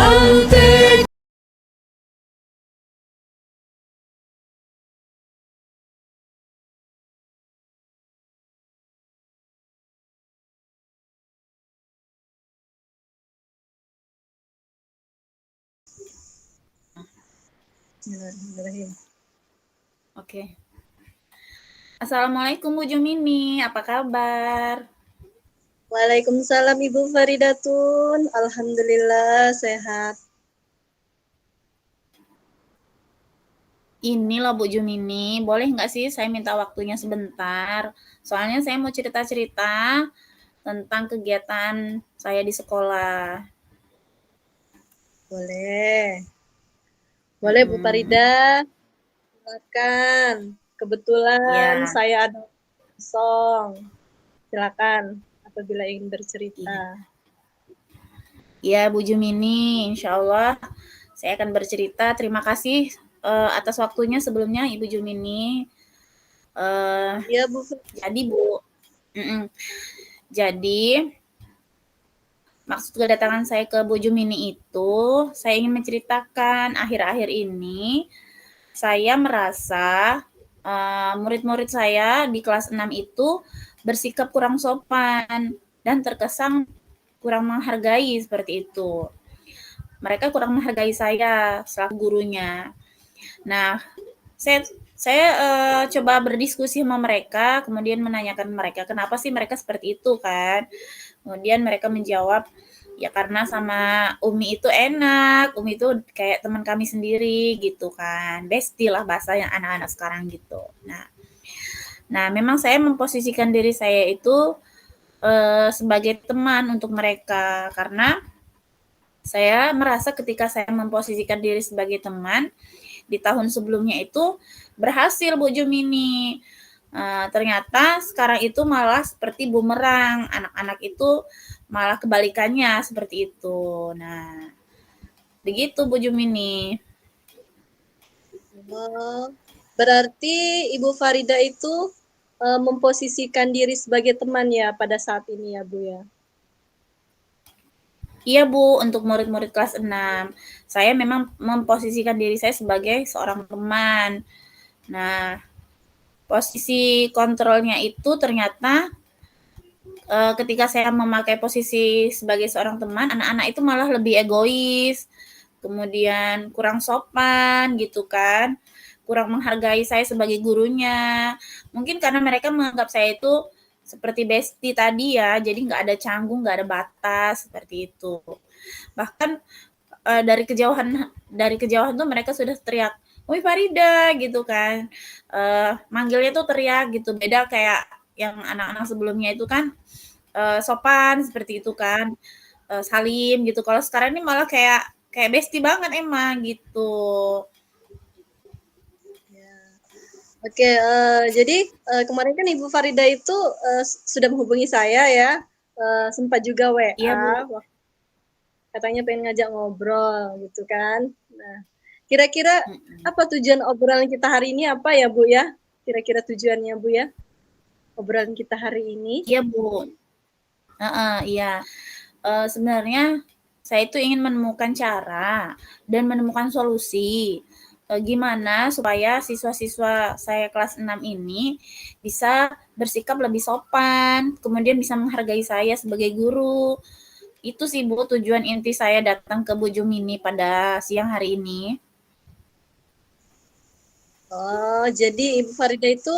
Santai. Bismillahirrahmanirrahim. Oke. Assalamualaikum Bu Jumini, apa kabar? Waalaikumsalam Ibu Faridatun. Alhamdulillah sehat. Ini loh Bu Jumini, boleh nggak sih saya minta waktunya sebentar? Soalnya saya mau cerita-cerita tentang kegiatan saya di sekolah. Boleh. Boleh Bu Farida. Silakan. Kebetulan Ya, saya ada kosong. Silakan apabila ingin bercerita. iya Bu Jumini, insya Allah saya akan bercerita. Terima kasih atas waktunya sebelumnya Ibu Jumini. Iya Bu. Jadi Bu, jadi maksud kedatangan saya ke Bu Jumini itu, saya ingin menceritakan akhir-akhir ini saya merasa murid-murid saya di kelas 6 itu bersikap kurang sopan dan terkesan kurang menghargai seperti itu. Mereka kurang menghargai saya selaku gurunya. Nah, saya coba berdiskusi sama mereka, kemudian menanyakan mereka kenapa sih mereka seperti itu kan. Kemudian mereka menjawab, ya karena sama Umi itu enak, Umi itu kayak teman kami sendiri gitu kan. Bestie lah bahasa yang anak-anak sekarang gitu. Nah, memang saya memposisikan diri saya itu sebagai teman untuk mereka karena saya merasa ketika saya memposisikan diri sebagai teman di tahun sebelumnya itu berhasil Bu Jumini. Ternyata sekarang itu malah seperti bumerang, anak-anak itu malah kebalikannya seperti itu. Nah, begitu Bu Jumini. Berarti Ibu Farida itu memposisikan diri sebagai teman ya pada saat ini ya Bu ya. Iya Bu, untuk murid-murid kelas 6. Saya memang memposisikan diri saya sebagai seorang teman. Nah, posisi kontrolnya itu ternyata ketika saya memakai posisi sebagai seorang teman, anak-anak itu malah lebih egois, kemudian kurang sopan gitu kan, kurang menghargai saya sebagai gurunya. Mungkin karena mereka menganggap saya itu seperti bestie tadi ya, jadi nggak ada canggung, nggak ada batas seperti itu. Bahkan dari kejauhan tuh mereka sudah teriak, "Woi Farida," gitu kan. Manggilnya tuh teriak gitu, beda kayak yang anak-anak sebelumnya itu kan sopan seperti itu kan, salim gitu. Kalau sekarang ini malah kayak kayak bestie banget emang gitu. Ya. Oke, jadi kemarin kan Ibu Farida itu sudah menghubungi saya ya, sempat juga Iya Bu. WA, katanya pengen ngajak ngobrol gitu kan. Nah, kira-kira apa tujuan obrolan kita hari ini apa ya Bu ya? Kira-kira tujuannya Bu ya? Obrolan kita hari ini. Iya Bu. Iya. Sebenarnya saya itu ingin menemukan cara dan menemukan solusi gimana supaya siswa-siswa saya kelas 6 ini bisa bersikap lebih sopan, kemudian bisa menghargai saya sebagai guru. Itu sih Bu tujuan inti saya datang ke Bu Jumini pada siang hari ini. Oh, jadi Ibu Farida itu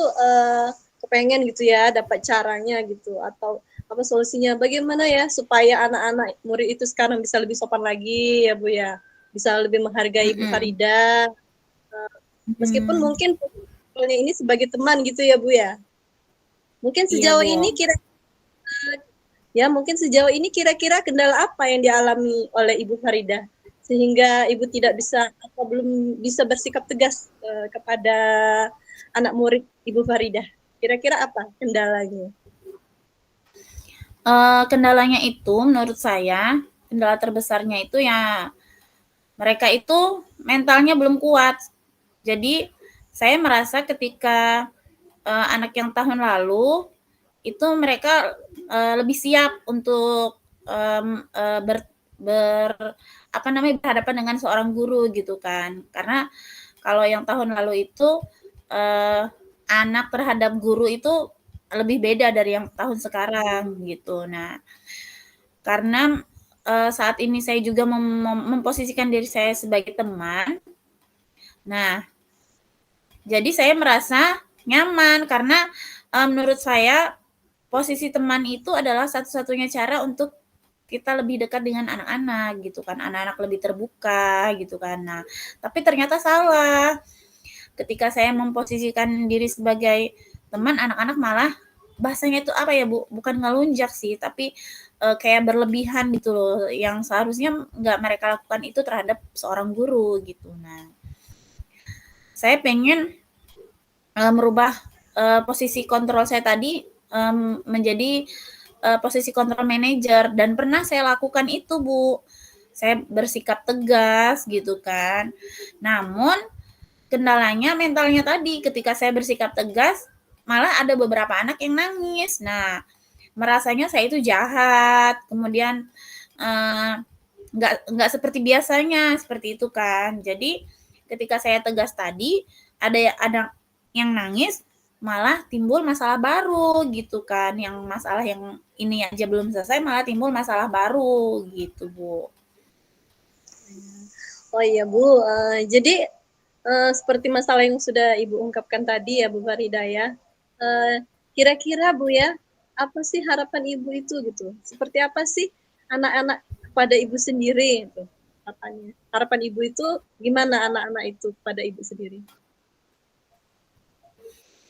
kepengen gitu ya dapat caranya gitu atau apa solusinya? Bagaimana ya supaya anak-anak murid itu sekarang bisa lebih sopan lagi ya Bu ya, bisa lebih menghargai Ibu Mhm. Farida. Meskipun Mhm. mungkin ini sebagai teman gitu ya Bu ya. Mungkin Iya sejauh ini Bu. mungkin sejauh ini kira-kira kendala apa yang dialami oleh Ibu Farida sehingga Ibu tidak bisa atau belum bisa bersikap tegas kepada anak murid Ibu Farida. Kira-kira apa kendalanya? Kendalanya itu menurut saya, kendala terbesarnya itu ya mereka itu mentalnya belum kuat. Jadi saya merasa ketika anak yang tahun lalu itu mereka lebih siap untuk berhadapan dengan seorang guru gitu kan. Karena kalau yang tahun lalu itu anak terhadap guru itu lebih beda dari yang tahun sekarang gitu. Nah, karena saat ini saya juga memposisikan diri saya sebagai teman. Nah, jadi saya merasa nyaman karena menurut saya posisi teman itu adalah satu-satunya cara untuk kita lebih dekat dengan anak-anak gitu kan, anak-anak lebih terbuka gitu kan. Nah, tapi ternyata salah. Ketika saya memposisikan diri sebagai teman, anak-anak malah bahasanya itu apa ya Bu, bukan ngelunjak sih, tapi kayak berlebihan gitu loh, yang seharusnya nggak mereka lakukan itu terhadap seorang guru gitu. Nah, saya pengen merubah posisi kontrol saya tadi menjadi posisi kontrol manajer, dan pernah saya lakukan itu Bu. Saya bersikap tegas gitu kan. Namun kendalanya mentalnya tadi, ketika saya bersikap tegas malah ada beberapa anak yang nangis. Nah, merasanya saya itu jahat, kemudian nggak seperti biasanya, seperti itu kan. Jadi ketika saya tegas tadi, ada yang nangis, malah timbul masalah baru gitu kan. Yang masalah yang ini aja belum selesai, malah timbul masalah baru gitu Bu. Oh iya Bu, jadi seperti masalah yang sudah Ibu ungkapkan tadi ya Bu Farida ya. Kira-kira Bu ya, apa sih harapan Ibu itu gitu? Seperti apa sih anak-anak kepada Ibu sendiri itu harapannya? Harapan Ibu itu gimana anak-anak itu pada Ibu sendiri?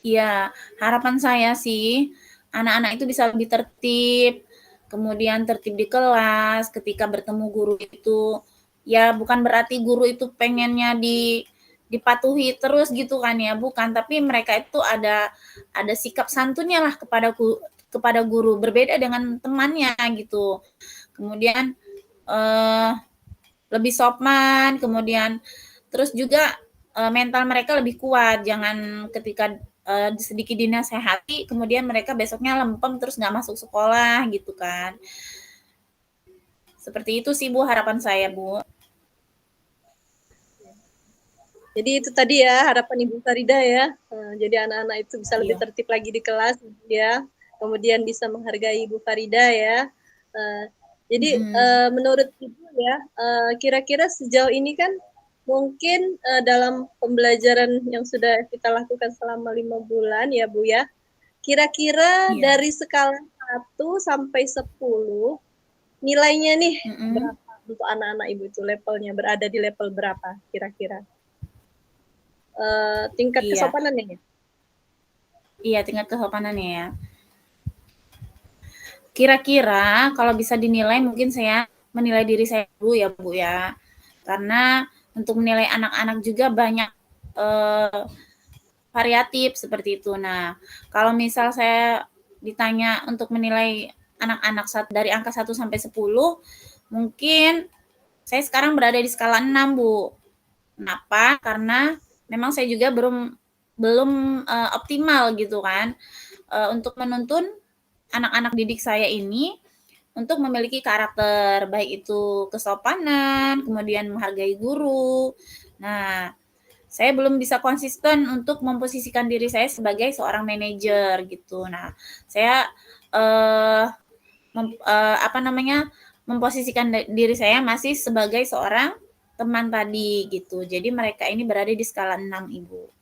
Iya, harapan saya sih anak-anak itu bisa lebih tertib, kemudian tertib di kelas, ketika bertemu guru itu, ya bukan berarti guru itu pengennya dipatuhi terus gitu kan ya, bukan, tapi mereka itu ada sikap santunnya lah kepada guru, berbeda dengan temannya gitu. Kemudian lebih sopan, kemudian terus juga mental mereka lebih kuat, jangan ketika sedikit dinasehati kemudian mereka besoknya lempem terus nggak masuk sekolah gitu kan. Seperti itu sih Bu harapan saya Bu. Jadi itu tadi ya harapan Ibu Farida ya. Jadi anak-anak itu bisa lebih tertib lagi di kelas ya. Kemudian bisa menghargai Ibu Farida ya. Jadi menurut Ibu ya, kira-kira sejauh ini kan mungkin dalam pembelajaran yang sudah kita lakukan selama 5 bulan ya Bu ya. Kira-kira dari skala 1 sampai 10 nilainya nih berapa untuk anak-anak Ibu itu, levelnya berada di level berapa kira-kira? Tingkat kesopanannya ya? Iya, tingkat kesopanannya ya. Kira-kira kalau bisa dinilai mungkin saya menilai diri saya dulu ya Bu ya. Karena untuk menilai anak-anak juga banyak variatif seperti itu. Nah, kalau misal saya ditanya untuk menilai anak-anak dari angka 1 sampai 10, mungkin saya sekarang berada di skala 6 Bu. Kenapa? Karena memang saya juga belum optimal gitu kan untuk menuntun anak-anak didik saya ini untuk memiliki karakter, baik itu kesopanan, kemudian menghargai guru. Nah, saya belum bisa konsisten untuk memposisikan diri saya sebagai seorang manajer gitu. Nah, saya memposisikan diri saya masih sebagai seorang teman tadi gitu. Jadi mereka ini berada di skala 6 Ibu.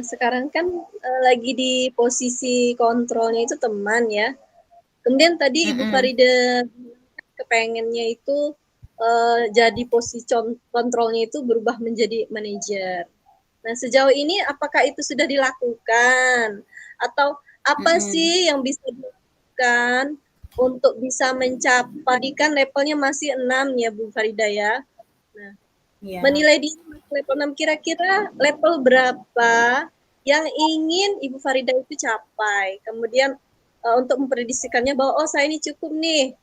Sekarang kan lagi di posisi kontrolnya itu teman ya. Kemudian tadi Ibu Farida kepengennya itu jadi posisi kontrolnya itu berubah menjadi manajer. Nah, sejauh ini apakah itu sudah dilakukan? Atau apa sih yang bisa dilakukan untuk bisa mencapai, kan levelnya masih 6 ya Bu Farida ya. Nah, menilai di level 6 kira-kira level berapa yang ingin Ibu Farida itu capai. Kemudian untuk memprediksikannya bahwa oh saya ini cukup nih,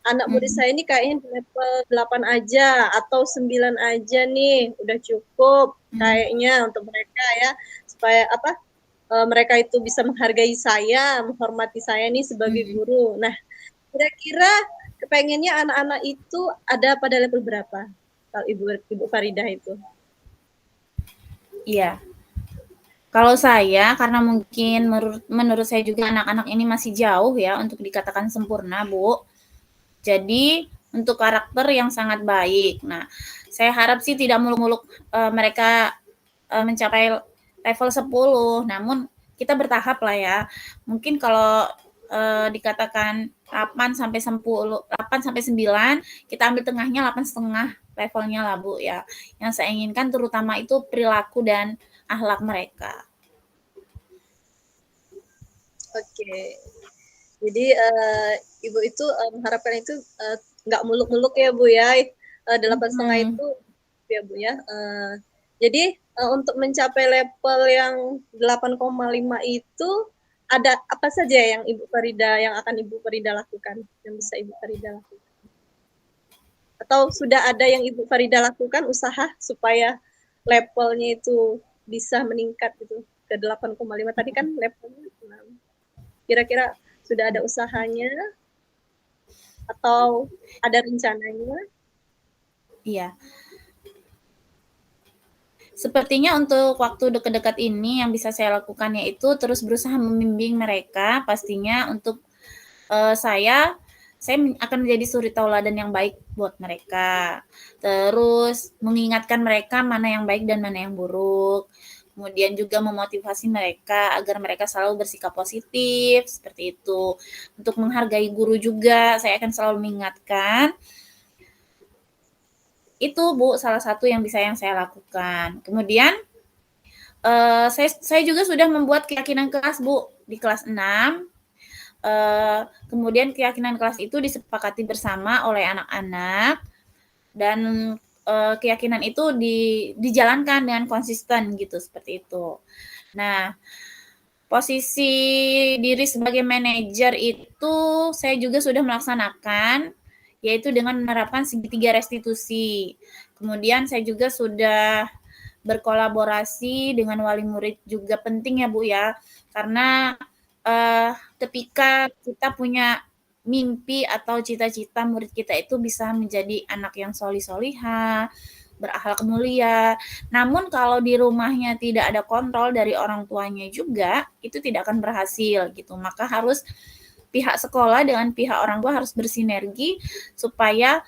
anak murid saya ini kayaknya di level 8 aja atau 9 aja nih, udah cukup kayaknya untuk mereka ya, supaya apa? mereka itu bisa menghargai saya, menghormati saya nih sebagai guru. Nah, kira-kira kepengennya anak-anak itu ada pada level berapa? Kalau Ibu Faridah itu? Iya. Kalau saya, karena mungkin menurut saya juga anak-anak ini masih jauh ya untuk dikatakan sempurna, Bu. Jadi untuk karakter yang sangat baik. Nah, saya harap sih tidak muluk-muluk mereka mencapai level 10, namun kita bertahap lah ya. Mungkin kalau dikatakan 8 sampai 10, 8 sampai 9, kita ambil tengahnya 8,5 levelnya lah Bu ya. Yang saya inginkan terutama itu perilaku dan akhlak mereka. Oke. Jadi Ibu itu mengharapkan itu nggak muluk-muluk ya Bu ya. 8,5 itu ya Bu ya. Jadi untuk mencapai level yang 8,5 itu ada apa saja yang akan Ibu Farida lakukan, yang bisa Ibu Farida lakukan? Atau sudah ada yang Ibu Farida lakukan usaha supaya levelnya itu bisa meningkat gitu ke 8,5 tadi kan levelnya 6. Kira-kira sudah ada usahanya atau ada rencananya? Iya. Sepertinya untuk waktu dekat-dekat ini yang bisa saya lakukan yaitu terus berusaha membimbing mereka pastinya untuk saya akan menjadi suri tauladan yang baik buat mereka. Terus mengingatkan mereka mana yang baik dan mana yang buruk. Kemudian juga memotivasi mereka agar mereka selalu bersikap positif seperti itu. Untuk menghargai guru juga saya akan selalu mengingatkan. Itu Bu salah satu yang saya lakukan. Kemudian saya juga sudah membuat keyakinan kelas Bu di kelas 6. Kemudian keyakinan kelas itu disepakati bersama oleh anak-anak dan keyakinan itu dijalankan dengan konsisten gitu seperti itu. Nah, posisi diri sebagai manajer itu saya juga sudah melaksanakan yaitu dengan menerapkan segitiga restitusi. Kemudian saya juga sudah berkolaborasi dengan wali murid juga penting ya Bu ya, karena ketika kita punya mimpi atau cita-cita murid kita itu bisa menjadi anak yang solih-solihah, berakhlak mulia. Namun kalau di rumahnya tidak ada kontrol dari orang tuanya juga, itu tidak akan berhasil gitu. Maka harus pihak sekolah dengan pihak orang tua harus bersinergi supaya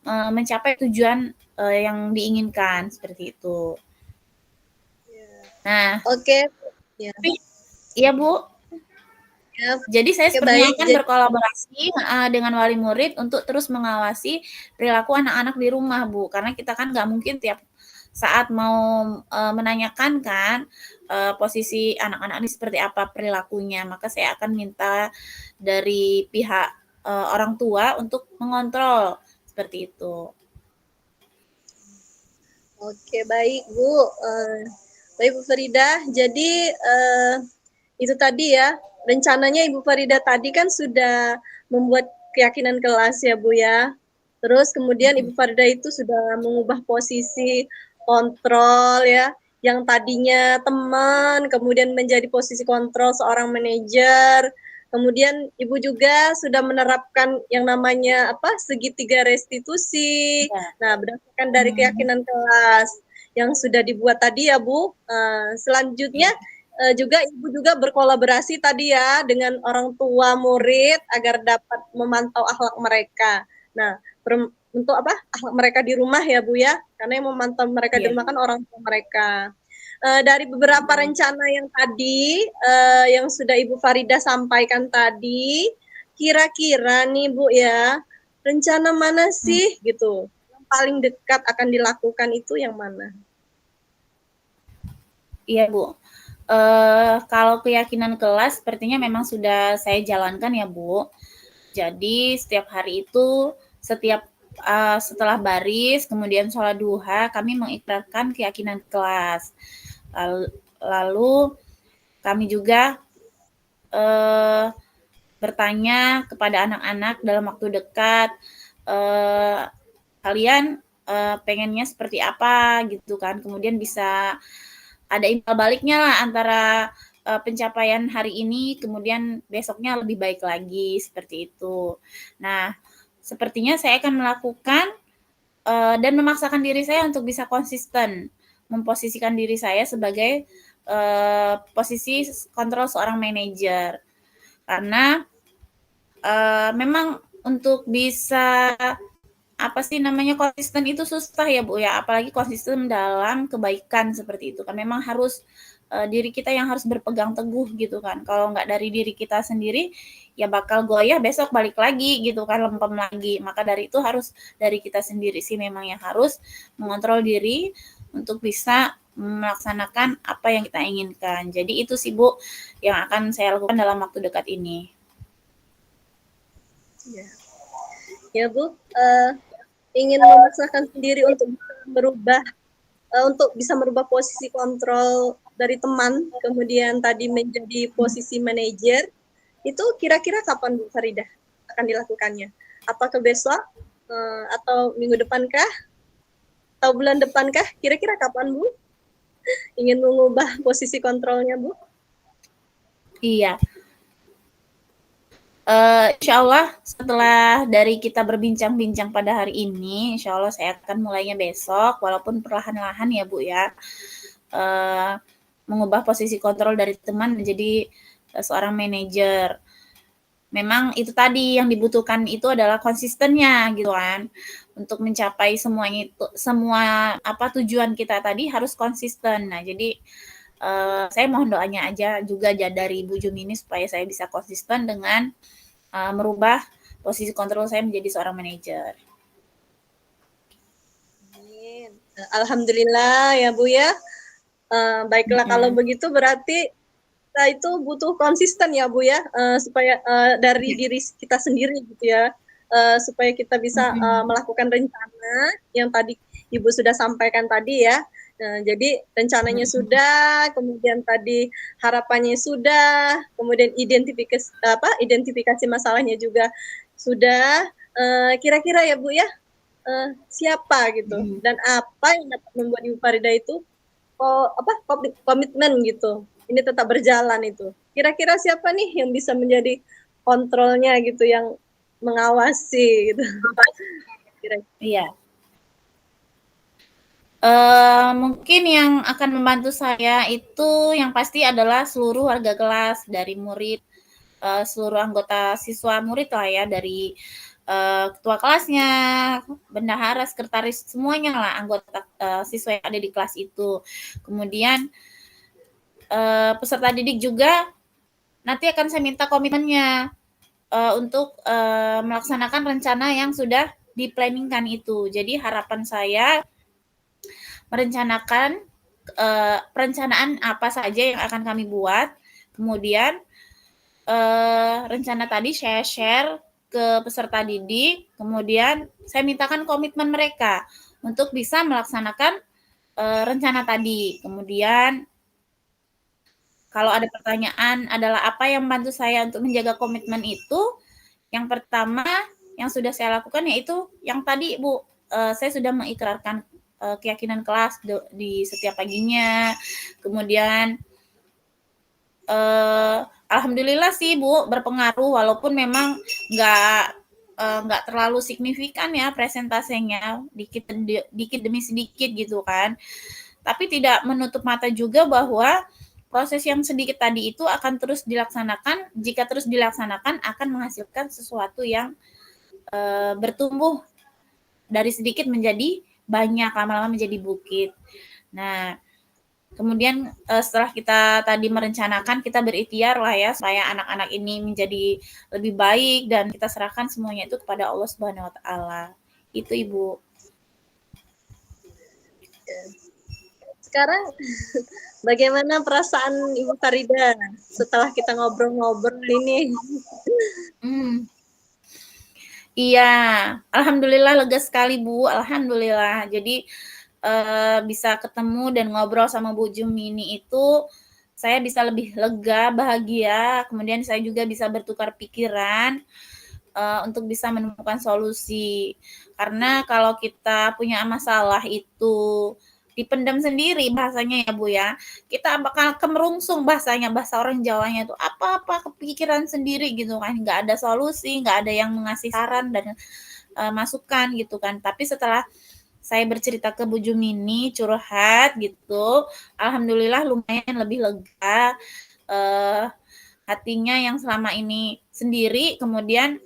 mencapai tujuan yang diinginkan seperti itu. Nah, Oke. Ya. Iya Bu. Ya. Jadi saya Oke, sepertinya baik. akan berkolaborasi dengan wali murid untuk terus mengawasi perilaku anak-anak di rumah Bu, karena kita kan nggak mungkin tiap saat mau menanyakan kan posisi anak-anak ini seperti apa perilakunya, maka saya akan minta dari pihak orang tua untuk mengontrol seperti itu. Oke, baik Bu. Baik Bu Farida, jadi itu tadi ya, rencananya Ibu Farida tadi kan sudah membuat keyakinan kelas ya Bu ya. Terus kemudian Ibu Farida itu sudah mengubah posisi kontrol ya, yang tadinya teman, kemudian menjadi posisi kontrol seorang manajer. Kemudian Ibu juga sudah menerapkan yang namanya segitiga restitusi. Ya. Nah, berdasarkan dari keyakinan kelas yang sudah dibuat tadi ya Bu. Selanjutnya juga Ibu juga berkolaborasi tadi ya dengan orang tua murid agar dapat memantau akhlak mereka. Nah, untuk akhlak mereka di rumah ya Bu ya, karena yang memantau mereka di rumah kan orang tua mereka. Dari beberapa rencana yang tadi yang sudah Ibu Farida sampaikan tadi, kira-kira nih Bu ya, rencana mana sih gitu yang paling dekat akan dilakukan itu yang mana? Iya Bu. Kalau keyakinan kelas sepertinya memang sudah saya jalankan ya Bu. Jadi setiap hari itu setelah baris kemudian sholat duha kami mengikrarkan keyakinan kelas. Lalu kami juga bertanya kepada anak-anak dalam waktu dekat, kalian pengennya seperti apa gitu kan. Kemudian bisa ada imbal baliknya lah antara pencapaian hari ini, kemudian besoknya lebih baik lagi, seperti itu. Nah, sepertinya saya akan melakukan dan memaksakan diri saya untuk bisa konsisten, memposisikan diri saya sebagai posisi kontrol seorang manajer. Karena memang untuk bisa konsisten itu susah ya Bu ya, apalagi konsisten dalam kebaikan seperti itu kan. Memang harus diri kita yang harus berpegang teguh gitu kan. Kalau nggak dari diri kita sendiri, ya bakal goyah besok balik lagi gitu kan, lempem lagi. Maka dari itu harus dari kita sendiri sih memang yang harus mengontrol diri untuk bisa melaksanakan apa yang kita inginkan. Jadi itu sih Bu yang akan saya lakukan dalam waktu dekat ini. Ya Bu, ingin memaksakan sendiri untuk bisa merubah posisi kontrol dari teman, kemudian tadi menjadi posisi manajer, itu kira-kira kapan Bu Faridah akan dilakukannya? Apakah besok atau minggu depankah? Atau bulan depankah? Kira-kira kapan Bu ingin mengubah posisi kontrolnya Bu? Iya. Insya Allah setelah dari kita berbincang-bincang pada hari ini, insya Allah saya akan mulainya besok, walaupun perlahan-lahan ya Bu ya, mengubah posisi kontrol dari teman menjadi seorang manajer. Memang itu tadi yang dibutuhkan itu adalah konsistennya gitu kan. Untuk mencapai semuanya itu, semua tujuan kita tadi harus konsisten. Nah, jadi saya mohon doanya aja juga dari Bu Jumini supaya saya bisa konsisten dengan merubah posisi kontrol saya menjadi seorang manajer. Amin. Alhamdulillah ya Bu ya. Baiklah kalau begitu berarti kita itu butuh konsisten ya Bu ya, supaya dari diri kita sendiri gitu ya, supaya kita bisa melakukan rencana yang tadi Ibu sudah sampaikan tadi ya. Jadi rencananya sudah, kemudian tadi harapannya sudah, kemudian identifikasi masalahnya juga sudah. Kira-kira ya Bu ya, siapa gitu dan apa yang dapat membuat Ibu Farida itu komitmen gitu, ini tetap berjalan itu. Kira-kira siapa nih yang bisa menjadi kontrolnya gitu, yang mengawasi gitu? Iya. Mungkin yang akan membantu saya itu yang pasti adalah seluruh warga kelas, dari murid, seluruh anggota siswa murid lah ya, dari ketua kelasnya, bendahara, sekretaris, semuanya lah anggota siswa yang ada di kelas itu. Kemudian peserta didik juga nanti akan saya minta komitmennya untuk melaksanakan rencana yang sudah diplanningkan itu. Jadi harapan saya merencanakan perencanaan apa saja yang akan kami buat, kemudian rencana tadi saya share ke peserta didik, kemudian saya mintakan komitmen mereka untuk bisa melaksanakan rencana tadi. Kemudian kalau ada pertanyaan adalah apa yang membantu saya untuk menjaga komitmen itu, yang pertama yang sudah saya lakukan yaitu yang tadi Bu, saya sudah mengikrarkan keyakinan kelas di setiap paginya. Kemudian alhamdulillah sih Bu berpengaruh, walaupun memang nggak terlalu signifikan ya presentasenya, dikit demi sedikit gitu kan. Tapi tidak menutup mata juga bahwa proses yang sedikit tadi itu akan terus dilaksanakan. Jika terus dilaksanakan akan menghasilkan sesuatu yang bertumbuh dari sedikit menjadi banyak, lama-lama menjadi bukit. Nah, kemudian setelah kita tadi merencanakan, kita berikhtiar lah ya supaya anak-anak ini menjadi lebih baik dan kita serahkan semuanya itu kepada Allah Subhanahu wa taala. Itu Ibu. Sekarang bagaimana perasaan Ibu Farida setelah kita ngobrol-ngobrol ini? Iya, alhamdulillah lega sekali Bu, alhamdulillah. Jadi bisa ketemu dan ngobrol sama Bu Jumini itu saya bisa lebih lega, bahagia, kemudian saya juga bisa bertukar pikiran untuk bisa menemukan solusi. Karena kalau kita punya masalah itu dipendam sendiri bahasanya ya Bu ya. Kita bakal kemerungsung bahasanya, bahasa orang Jawanya itu apa-apa kepikiran sendiri gitu kan, nggak ada solusi, nggak ada yang mengasih saran dan masukan gitu kan. Tapi setelah saya bercerita ke Bu Jumini, curhat gitu, alhamdulillah lumayan lebih lega. Hatinya yang selama ini sendiri, kemudian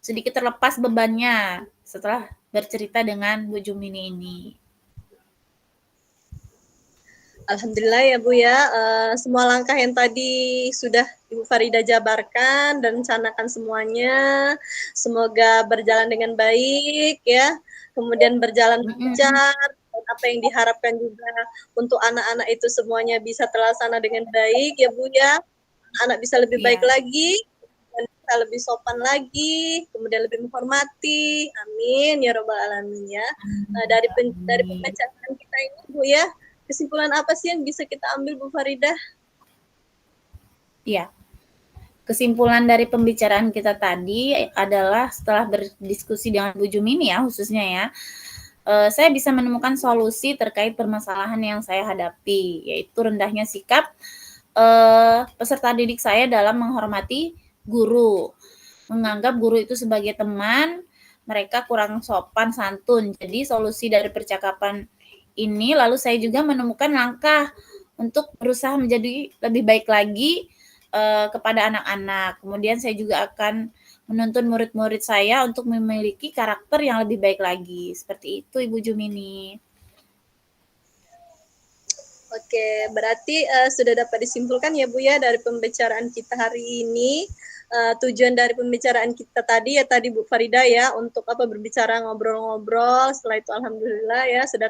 sedikit terlepas bebannya setelah bercerita dengan Bu Jumini ini. Alhamdulillah ya Bu ya, semua langkah yang tadi sudah Ibu Farida jabarkan dan rencanakan semuanya, semoga berjalan dengan baik ya, kemudian berjalan lancar, dan apa yang diharapkan juga untuk anak-anak itu semuanya bisa terlaksana dengan baik ya Bu ya, anak bisa lebih baik lagi, dan bisa lebih sopan lagi, kemudian lebih menghormati, amin ya robbal alamin ya. Dari pembacaan kita ini Bu ya, kesimpulan apa sih yang bisa kita ambil Bu Farida? Iya. Kesimpulan dari pembicaraan kita tadi adalah setelah berdiskusi dengan Bu Jumini ya khususnya ya, saya bisa menemukan solusi terkait permasalahan yang saya hadapi, yaitu rendahnya sikap peserta didik saya dalam menghormati guru. Menganggap guru itu sebagai teman, mereka kurang sopan santun. Jadi solusi dari percakapan ini lalu saya juga menemukan langkah untuk berusaha menjadi lebih baik lagi kepada anak-anak. Kemudian saya juga akan menuntun murid-murid saya untuk memiliki karakter yang lebih baik lagi. Seperti itu Ibu Jumini. Oke, berarti sudah dapat disimpulkan ya Bu ya dari pembicaraan kita hari ini. Tujuan dari pembicaraan kita tadi ya tadi Bu Farida ya untuk berbicara ngobrol-ngobrol. Setelah itu alhamdulillah ya sudah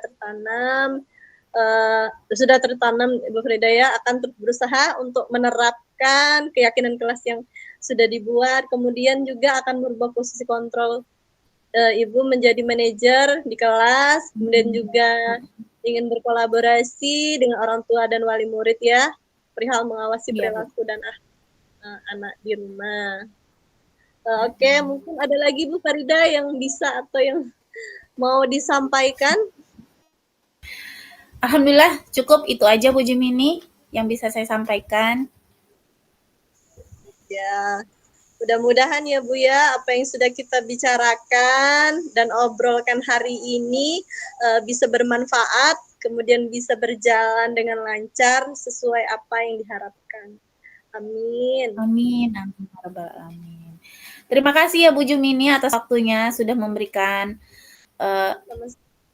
tertanam Ibu Farida ya akan berusaha untuk menerapkan keyakinan kelas yang sudah dibuat. Kemudian juga akan merubah posisi kontrol Ibu menjadi manajer di kelas. Kemudian juga ingin berkolaborasi dengan orang tua dan wali murid ya perihal mengawasi perilaku dan anak di rumah. Oke, mungkin ada lagi Bu Farida yang bisa atau yang mau disampaikan? Alhamdulillah cukup itu aja Bu Jumini yang bisa saya sampaikan. Ya, mudah-mudahan ya Bu ya apa yang sudah kita bicarakan dan obrolkan hari ini bisa bermanfaat, kemudian bisa berjalan dengan lancar sesuai apa yang diharapkan. Amin. Amin. Amin. Terima kasih ya Bu Jumini atas waktunya sudah memberikan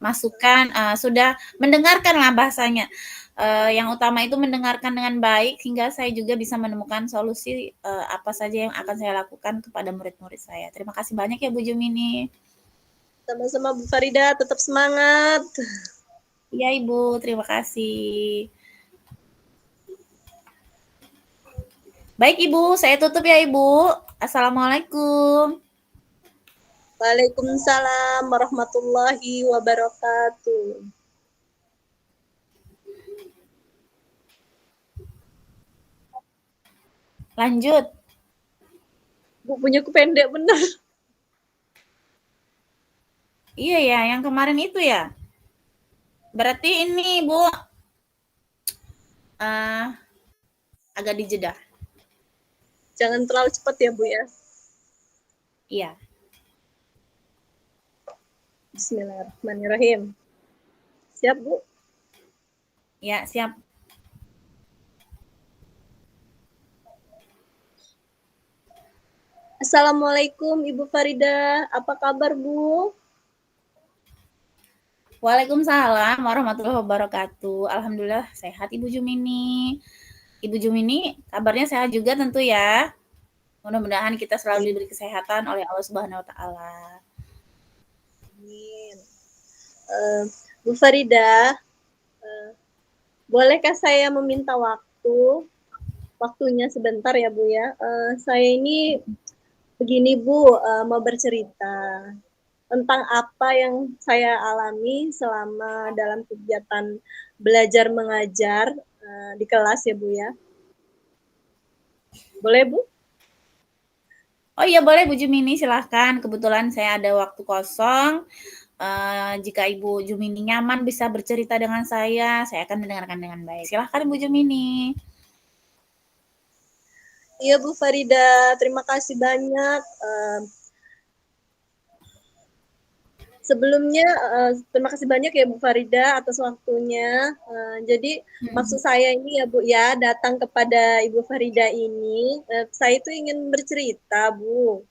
masukan, sudah mendengarkan lah bahasanya. Yang utama itu mendengarkan dengan baik hingga saya juga bisa menemukan solusi apa saja yang akan saya lakukan kepada murid-murid saya. Terima kasih banyak ya Bu Jumini. Sama-sama Bu Farida, tetap semangat. Iya Ibu, terima kasih. Baik Ibu, saya tutup ya Ibu. Assalamualaikum. Waalaikumsalam warahmatullahi wabarakatuh. Lanjut. Bu, punyaku pendek bener. Iya ya, yang kemarin itu ya. Berarti ini Bu agak dijeda. Jangan terlalu cepat ya Bu ya. Iya. Bismillahirrahmanirrahim. Siap Bu? Ya, siap. Assalamualaikum Ibu Farida, apa kabar Bu? Waalaikumsalam warahmatullahi wabarakatuh. Alhamdulillah sehat Ibu Jumini. Ibu Jumini kabarnya sehat juga tentu ya. Mudah-mudahan kita selalu diberi kesehatan oleh Allah Subhanahu wa taala. Amin. Bu Farida, bolehkah saya meminta waktunya sebentar ya Bu ya? Saya ini begini Bu, mau bercerita tentang apa yang saya alami selama dalam kegiatan belajar mengajar di kelas ya Bu ya. Boleh Bu? Oh iya boleh Bu Jumini silahkan. Kebetulan saya ada waktu kosong. Jika Ibu Jumini nyaman bisa bercerita dengan saya akan mendengarkan dengan baik. Silahkan Ibu Jumini. Iya Bu Farida, terima kasih banyak. Sebelumnya terima kasih banyak ya Bu Farida atas waktunya. Jadi maksud saya ini ya Bu ya, datang kepada Ibu Farida ini, saya itu ingin bercerita Bu.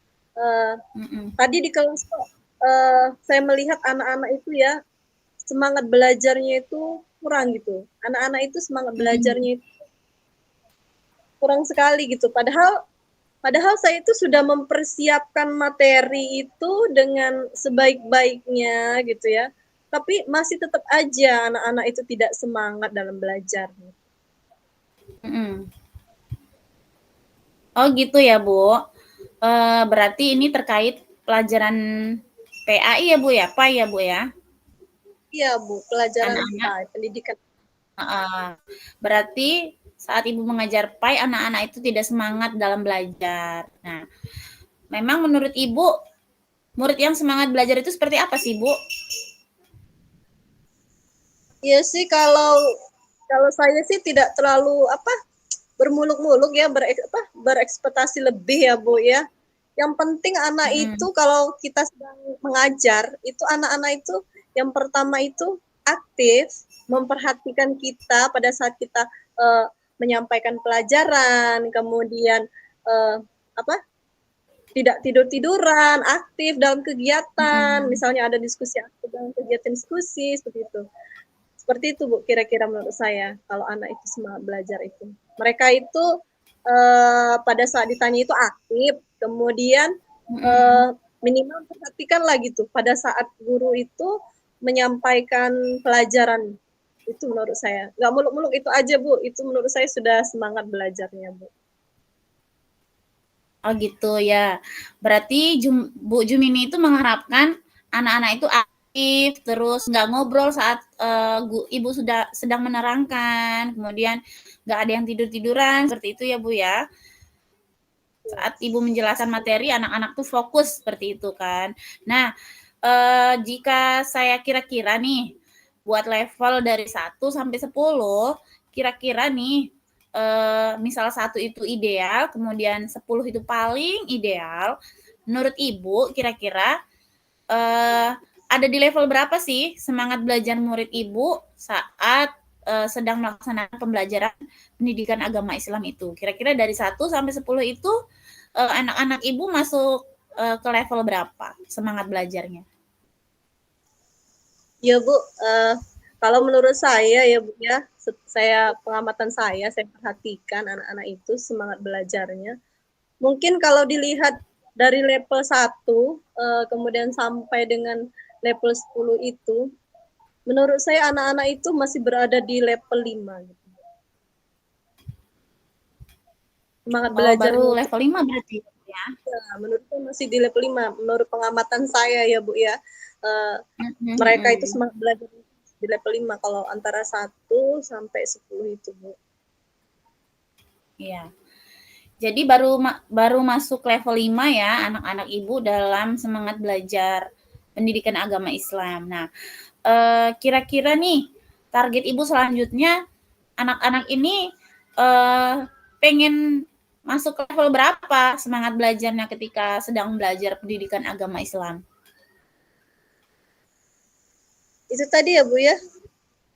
Tadi di kelas saya melihat anak-anak itu ya, semangat belajarnya itu kurang gitu. Anak-anak itu semangat belajarnya itu kurang sekali gitu. Padahal saya itu sudah mempersiapkan materi itu dengan sebaik-baiknya gitu ya. Tapi masih tetap aja anak-anak itu tidak semangat dalam belajar. Oh gitu ya Bu. Berarti ini terkait pelajaran PAI ya Bu ya? PAI ya Bu ya? Iya Bu, pelajaran Anak-anak. PAI, pendidikan. Berarti saat Ibu mengajar PAI, anak-anak itu tidak semangat dalam belajar. Nah, memang menurut Ibu, murid yang semangat belajar itu seperti apa sih Bu? Iya sih, kalau saya sih tidak terlalu bermuluk-muluk ya, berekspektasi lebih ya Bu ya. Yang penting anak itu kalau kita sedang mengajar, itu anak-anak itu yang pertama itu aktif, memperhatikan kita pada saat kita menyampaikan pelajaran, kemudian tidak tidur-tiduran, aktif dalam kegiatan, misalnya ada diskusi aktif dalam kegiatan diskusi, seperti itu. Seperti itu Bu, kira-kira menurut saya kalau anak itu semangat belajar itu. Mereka itu pada saat ditanya itu aktif, kemudian minimal perhatikanlah gitu pada saat guru itu menyampaikan pelajaran. Itu menurut saya. Nggak muluk-muluk itu aja Bu, itu menurut saya sudah semangat belajarnya Bu. Oh gitu ya. Berarti Bu Jumini itu mengharapkan anak-anak itu aktif, terus nggak ngobrol saat Ibu sudah sedang menerangkan, kemudian nggak ada yang tidur-tiduran, seperti itu ya Bu ya. Saat Ibu menjelaskan materi, anak-anak tuh fokus seperti itu kan. Nah, jika saya kira-kira nih, buat level dari 1 sampai 10, kira-kira nih, misal 1 itu ideal, kemudian 10 itu paling ideal, menurut Ibu kira-kira ada di level berapa sih semangat belajar murid Ibu saat sedang melaksanakan pembelajaran pendidikan agama Islam itu? Kira-kira dari 1 sampai 10 itu anak-anak Ibu masuk ke level berapa semangat belajarnya? Ya Bu, kalau menurut saya ya Bu ya, pengamatan saya perhatikan anak-anak itu semangat belajarnya. Mungkin kalau dilihat dari level 1, kemudian sampai dengan level 10 itu, menurut saya anak-anak itu masih berada di level 5 gitu. Semangat belajarnya baru itu. level 5 berarti ya? Ya, menurut saya masih di level 5. Menurut pengamatan saya ya Bu ya. Mereka itu semangat belajar di level 5 kalau antara 1 sampai 10 itu Bu. Iya. Jadi baru masuk level 5 ya anak-anak Ibu dalam semangat belajar pendidikan agama Islam. Nah, kira-kira nih target Ibu selanjutnya anak-anak ini pengen masuk level berapa semangat belajarnya ketika sedang belajar pendidikan agama Islam? Itu tadi ya Bu ya,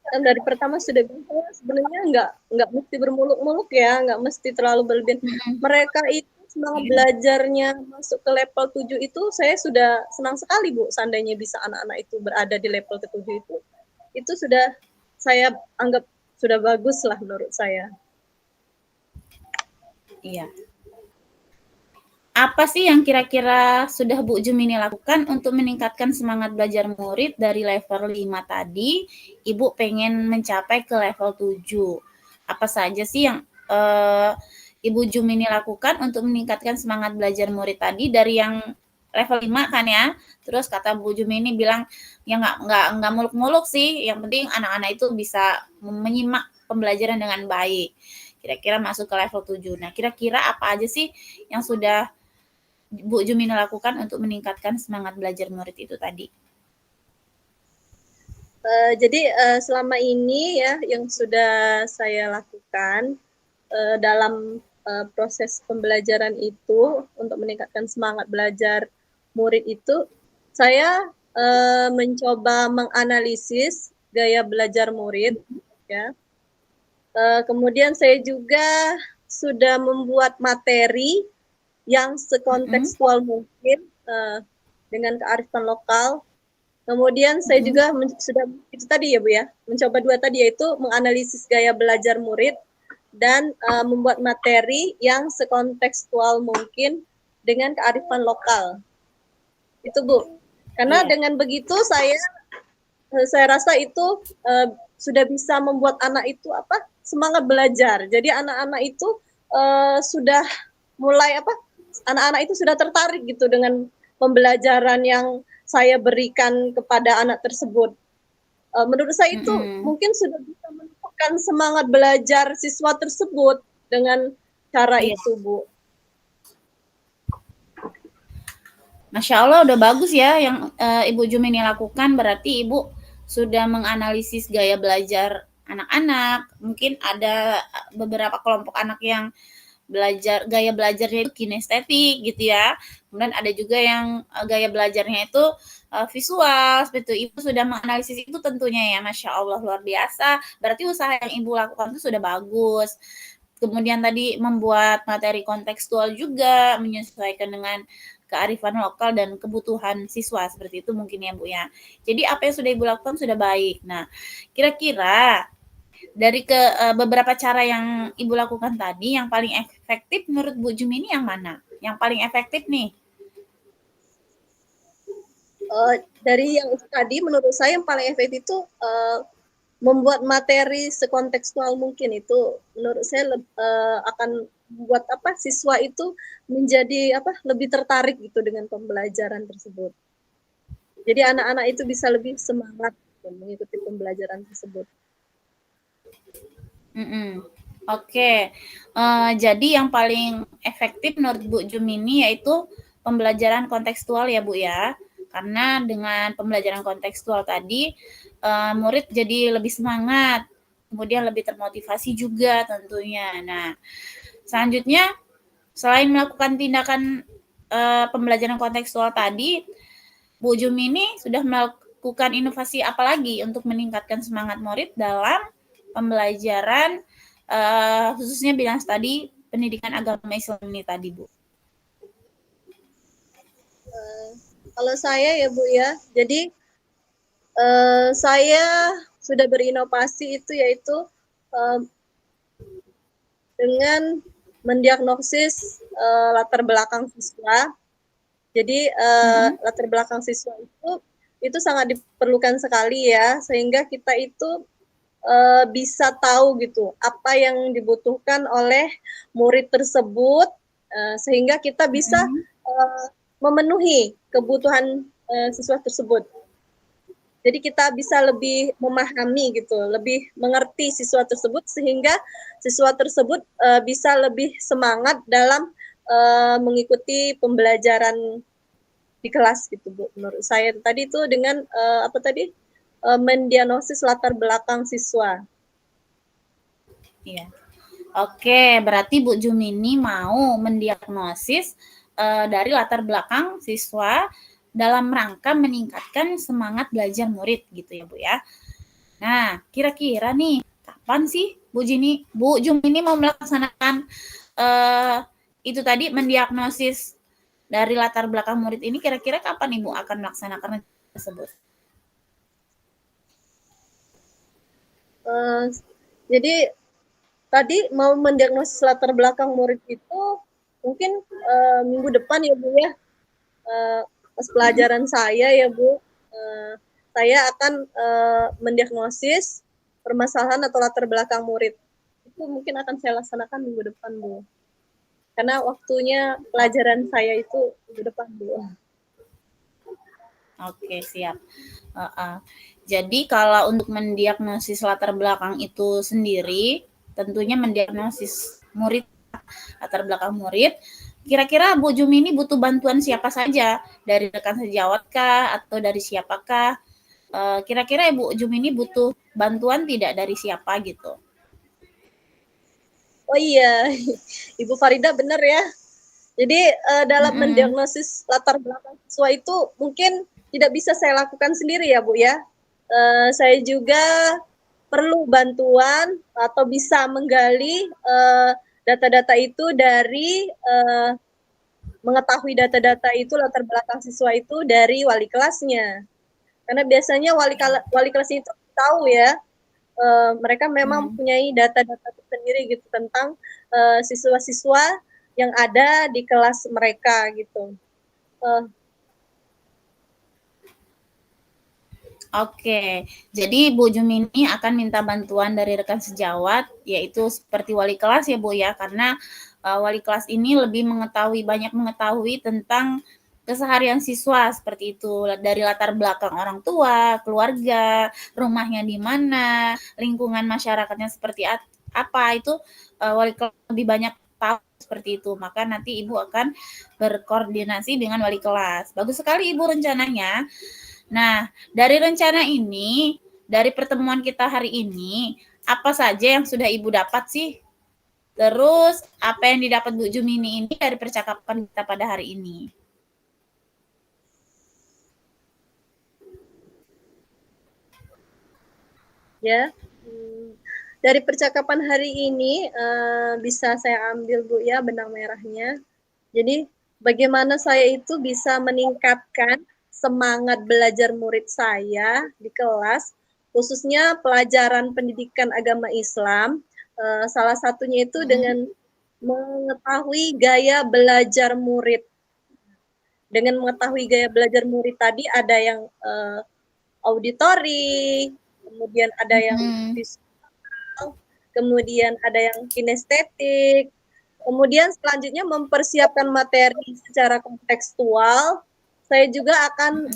kan dari pertama sudah bilang sebenarnya nggak mesti bermuluk-muluk ya, nggak mesti terlalu berlebihan. Mereka itu semangat belajarnya masuk ke level 7 itu saya sudah senang sekali Bu, seandainya bisa anak-anak itu berada di level ke-7 itu sudah saya anggap sudah bagus lah menurut saya. Iya. Apa sih yang kira-kira sudah Bu Jumini lakukan untuk meningkatkan semangat belajar murid dari level 5 tadi, Ibu pengen mencapai ke level 7? Apa saja sih yang Ibu Jumini lakukan untuk meningkatkan semangat belajar murid tadi dari yang level 5 kan ya? Terus kata Bu Jumini bilang ya nggak muluk-muluk sih, yang penting anak-anak itu bisa menyimak pembelajaran dengan baik. Kira-kira masuk ke level 7. Nah, kira-kira apa aja sih yang sudah Bu Jumini lakukan untuk meningkatkan semangat belajar murid itu tadi? Jadi selama ini ya yang sudah saya lakukan dalam proses pembelajaran itu untuk meningkatkan semangat belajar murid itu, saya mencoba menganalisis gaya belajar murid, ya. Kemudian saya juga sudah membuat materi yang sekontekstual mungkin dengan kearifan lokal. Kemudian saya juga sudah itu tadi ya Bu ya, mencoba 2 tadi, yaitu menganalisis gaya belajar murid dan membuat materi yang sekontekstual mungkin dengan kearifan lokal. Itu Bu. Karena dengan begitu saya rasa itu sudah bisa membuat anak itu semangat belajar. Jadi anak-anak itu sudah mulai anak-anak itu sudah tertarik gitu dengan pembelajaran yang saya berikan kepada anak tersebut. Menurut saya itu mungkin sudah bisa menumbuhkan semangat belajar siswa tersebut dengan cara itu, Bu. Masya Allah, udah bagus ya yang Ibu Jumini lakukan. Berarti Ibu sudah menganalisis gaya belajar anak-anak. Mungkin ada beberapa kelompok anak yang gaya belajarnya itu kinestetik gitu ya. Kemudian ada juga yang gaya belajarnya itu visual, seperti itu. Ibu sudah menganalisis itu tentunya ya, Masya Allah, luar biasa. Berarti usaha yang Ibu lakukan itu sudah bagus. Kemudian tadi membuat materi kontekstual juga, menyesuaikan dengan kearifan lokal dan kebutuhan siswa, seperti itu mungkin ya Bu ya. Jadi apa yang sudah Ibu lakukan sudah baik. Nah, kira-kira dari beberapa cara yang Ibu lakukan tadi, yang paling efektif menurut Bu Jumini yang mana? Yang paling efektif nih? Dari yang tadi, menurut saya yang paling efektif itu membuat materi sekontekstual mungkin. Itu menurut saya akan membuat siswa itu menjadi lebih tertarik gitu dengan pembelajaran tersebut. Jadi anak-anak itu bisa lebih semangat mengikuti pembelajaran tersebut. Oke. Jadi yang paling efektif menurut Bu Jumini yaitu pembelajaran kontekstual ya Bu ya. Karena dengan pembelajaran kontekstual tadi, murid jadi lebih semangat, kemudian lebih termotivasi juga tentunya. Nah, selanjutnya selain melakukan tindakan pembelajaran kontekstual tadi, Bu Jumini sudah melakukan inovasi apa lagi untuk meningkatkan semangat murid dalam pembelajaran khususnya bidang studi pendidikan agama Islam ini tadi, Bu? Kalau saya ya Bu ya, jadi saya sudah berinovasi itu yaitu dengan mendiagnosis latar belakang siswa. Jadi latar belakang siswa itu sangat diperlukan sekali ya, sehingga kita itu bisa tahu gitu apa yang dibutuhkan oleh murid tersebut, sehingga kita bisa memenuhi kebutuhan siswa tersebut. Jadi kita bisa lebih memahami gitu, lebih mengerti siswa tersebut, sehingga siswa tersebut bisa lebih semangat dalam mengikuti pembelajaran di kelas gitu Bu. Menurut saya tadi itu dengan mendiagnosis latar belakang siswa. Iya. Oke, berarti Bu Jumini mau mendiagnosis dari latar belakang siswa dalam rangka meningkatkan semangat belajar murid gitu ya Bu ya. Nah, kira-kira nih kapan sih Bu Jumini mau melaksanakan itu tadi mendiagnosis dari latar belakang murid ini, kira-kira kapan Ibu akan melaksanakan tersebut? Jadi tadi mau mendiagnosis latar belakang murid itu mungkin minggu depan ya Bu ya, pas pelajaran saya ya Bu, saya akan mendiagnosis permasalahan atau latar belakang murid. Itu mungkin akan saya laksanakan minggu depan Bu. Karena waktunya pelajaran saya itu minggu depan Bu. Oke, siap. Jadi kalau untuk mendiagnosis latar belakang itu sendiri, tentunya mendiagnosis murid, latar belakang murid, kira-kira Bu Jumini butuh bantuan siapa saja? Dari rekan sejawat kah? Atau dari siapakah? kira-kira Ibu Jum ini butuh bantuan tidak dari siapa gitu? Oh iya, Ibu Farida benar ya. Jadi dalam Mm-mm. mendiagnosis latar belakang siswa itu mungkin tidak bisa saya lakukan sendiri ya Bu ya. Saya juga perlu bantuan atau bisa menggali data-data itu dari mengetahui data-data itu latar belakang siswa itu dari wali kelasnya. Karena biasanya wali kelasnya itu tahu ya, mereka memang Hmm. mempunyai data-data tersendiri gitu tentang siswa-siswa yang ada di kelas mereka gitu. Uh, Oke, jadi Bu Jum ini akan minta bantuan dari rekan sejawat, yaitu seperti wali kelas ya Bu ya, karena wali kelas ini lebih banyak mengetahui tentang keseharian siswa seperti itu, dari latar belakang orang tua, keluarga, rumahnya di mana, lingkungan masyarakatnya seperti apa, itu wali kelas lebih banyak tahu seperti itu. Maka nanti Ibu akan berkoordinasi dengan wali kelas. Bagus sekali Ibu rencananya. Nah, dari rencana ini, dari pertemuan kita hari ini, apa saja yang sudah Ibu dapat sih? Terus, apa yang didapat Bu Jumini ini dari percakapan kita pada hari ini? ya, dari percakapan hari ini bisa saya ambil Bu ya benang merahnya. Jadi bagaimana saya itu bisa meningkatkan semangat belajar murid saya di kelas, khususnya pelajaran pendidikan agama Islam. Salah satunya itu dengan mengetahui gaya belajar murid. Dengan mengetahui gaya belajar murid tadi ada yang auditori, kemudian ada yang visual, kemudian ada yang kinestetik, kemudian selanjutnya mempersiapkan materi secara kontekstual. Saya juga akan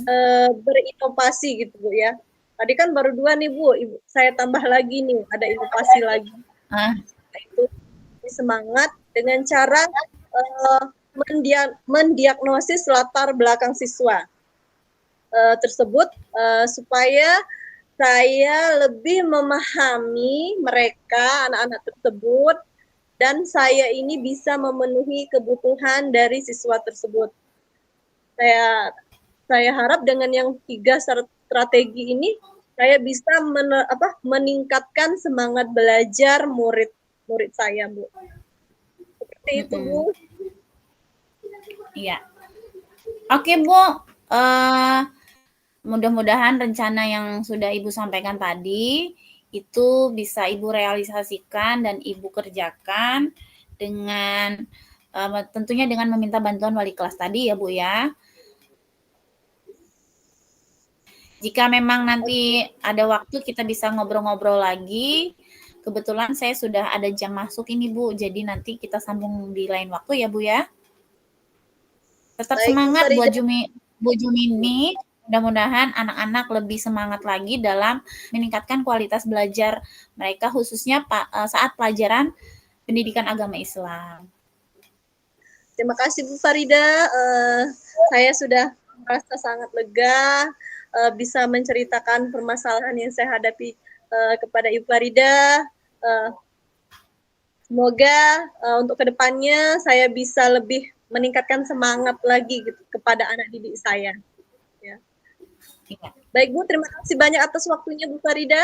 berinovasi gitu Bu ya. Tadi kan baru 2 nih Bu, saya tambah lagi nih, ada inovasi lagi. Ah, Itu semangat dengan cara mendiagnosis latar belakang siswa tersebut supaya saya lebih memahami mereka, anak-anak tersebut, dan saya ini bisa memenuhi kebutuhan dari siswa tersebut. Saya harap dengan yang 3 strategi ini saya bisa meningkatkan semangat belajar murid saya, Bu. Seperti itu, Bu. iya. Oke, Bu. Mudah-mudahan rencana yang sudah Ibu sampaikan tadi itu bisa Ibu realisasikan dan Ibu kerjakan dengan tentunya dengan meminta bantuan wali kelas tadi ya Bu ya. Jika memang nanti ada waktu kita bisa ngobrol-ngobrol lagi. Kebetulan saya sudah ada jam masuk ini Bu, jadi nanti kita sambung di lain waktu ya Bu ya. Tetap Baik, semangat Bu buat Farida. Bu Jumini. Mudah-mudahan anak-anak lebih semangat lagi dalam meningkatkan kualitas belajar mereka khususnya saat pelajaran pendidikan agama Islam. Terima kasih Bu Farida. Saya sudah merasa sangat lega bisa menceritakan permasalahan yang saya hadapi kepada Ibu Farida. Semoga untuk kedepannya saya bisa lebih meningkatkan semangat lagi gitu kepada anak didik saya. Ya. Ya. Baik Bu, terima kasih banyak atas waktunya Bu Farida.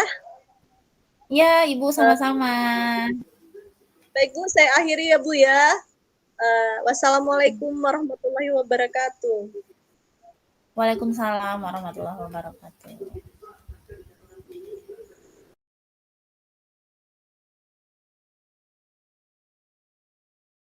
Ya, Ibu sama-sama. Baik Bu, saya akhiri ya Bu ya. Wassalamualaikum warahmatullahi wabarakatuh. Waalaikumsalam warahmatullahi wabarakatuh.